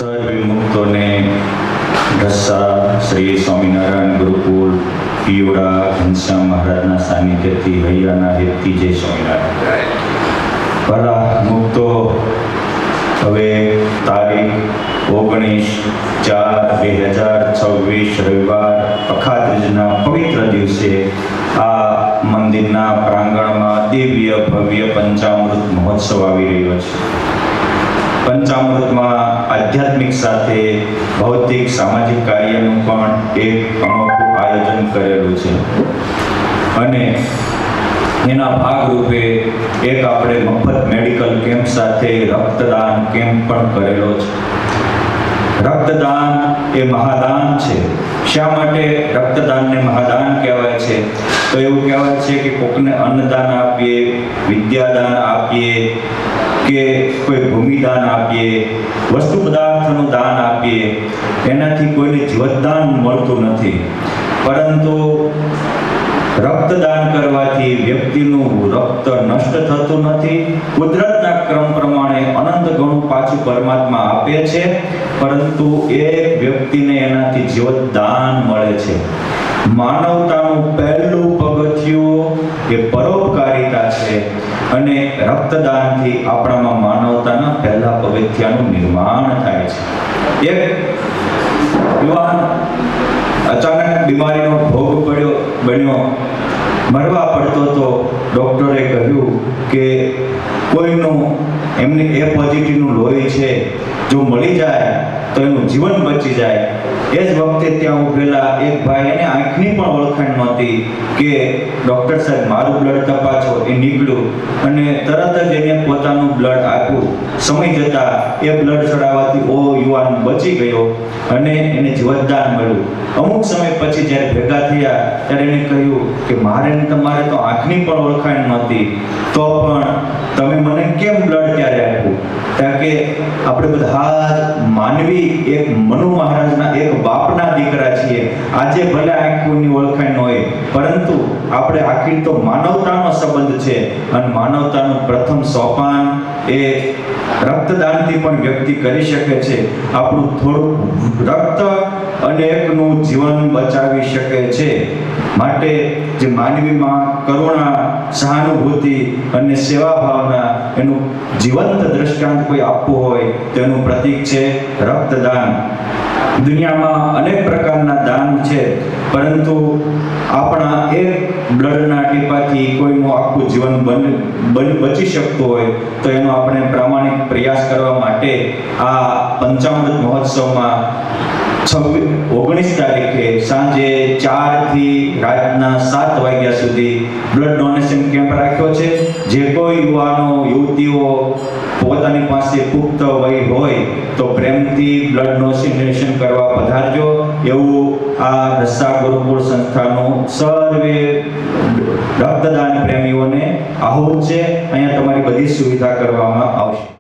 સર્વવિમુક્તોને ઢસા શ્રી સ્વામિનારાયણ ગુરુકુળ પીવડા ઘનશ્યામ મહારાજના સાનિધ્યથી હૈયાના હેતથી જય સ્વામિનારાયણ. ભલા મુક્તો, હવે તારીખ 19/4/2026 રવિવાર અખાત્રીજના પવિત્ર દિવસે આ મંદિરના પ્રાંગણમાં દિવ્ય ભવ્ય પંચામૃત મહોત્સવ આવી રહ્યો છે. પંચામૃતમાં આધ્યાત્મિક સાથે ભૌતિક સામાજિક કાર્યનું પણ એક અનોખું આયોજન કરેલું છે અને એના ભાગરૂપે એક આપણે મફત મેડિકલ કેમ્પ સાથે રક્તદાન કેમ્પ પણ કરેલો છે. રક્તદાન એ મહાદાન છે. શા માટે રક્તદાનને મહાદાન કહેવાય છે? તો એવું કહેવાય છે કે કોકને અન્નદાન આપીએ, વિદ્યાદાન આપીએ કે કોઈ ભૂમિદાન આપીએ, વસ્તુ પદાર્થનું દાન આપીએ, એનાથી કોઈને જીવતદાન મળતું નથી. પરંતુ રક્તદાન કરવાથી વ્યક્તિનું રક્ત નષ્ટ થતું નથી. કુદરતના ક્રમ પ્રમાણે અનંત ગણું પાછું પરમાત્મા આપે છે, પરંતુ એક વ્યક્તિને એનાથી જીવતદાન મળે છે. માનવતાનું પહેલું પગથિયું એ પરોપકારિતા છે અને રક્તદાનથી આપણામાં માનવતાના પહેલા પગથિયાનું નિર્માણ થાય છે. એક યુવાન અચાનક બીમારીનો ભોગ બન્યો, મરવા પડતો તો ડૉક્ટરે કહ્યું કે કોઈનું એમની એ પોઝિટિવનું લોહી છે, જો મળી જાય તો એનું જીવન બચી જાય. એ જ વખતે ત્યાં ઉભેલા એક ભાઈ, એને આંખની પણ ઓળખાણ નહોતી કે ડૉક્ટર સાહેબ મારું બ્લડ તપાસો. એ નીકળ્યું અને તરત જ એને પોતાનું બ્લડ આપ્યું. સમય જતાં એ બ્લડ ચડાવવાથી યુવાન બચી ગયો અને એને જીવતદાન મળ્યું. અમુક સમય પછી જ્યારે ભેગા થયા ત્યારે એને કહ્યું કે મારે તમારે તો આંખની પણ ઓળખાણ નહોતી, તો પણ તમે મને કેમ બ્લડ ત્યારે આપ્યું? કારણ કે આપણે બધા જ માનવી એક મનુ મહારાજના એક બાપના દીકરા છીએ. આજે ભલે આંખની ઓળખાણ ન હોય, પરંતુ આપણે આખી તો માનવતાનો સંબંધ છે અને માનવતાનું પ્રથમ સોપાન એ રક્તદાનથી પણ વ્યક્તિ કરી શકે છે. આપણું થોડું રક્ત અનેકનું જીવન બચાવી શકે છે. માટે જે માનવીમાં કરુણા, સહાનુભૂતિ અને સેવા ભાવના એનું જીવંત દ્રષ્ટાંત કોઈ આપવું હોય તેનું પ્રતીક છે રક્તદાન. દુનિયામાં અનેક પ્રકારના દાન છે, પરંતુ આપણા એક બ્લડના ટીપાથી કોઈનું આખું જીવન બચી શકતું હોય તો એનો આપણે પ્રામાણિક પ્રયાસ કરવા માટે આ પંચામૃત મહોત્સવમાં 19 તારીખે સાંજે 4 થી રાતના 7 વાગ્યા સુધી બ્લડ ડોનેશન કેમ્પ રાખ્યો છે. જે કોઈ યુવાનો, યુવતીઓ પોતાની પાસે પુખ્ત વય હોય તો પ્રેમથી બ્લડ ડોનેશન કરવા પધારજો, એવું આ ઢસા ગુરુકુળ સંસ્થાનું સર્વે રક્તદાન પ્રેમીઓને આહ્વાન છે. અહીંયા તમારી બધી સુવિધા કરવામાં આવશે.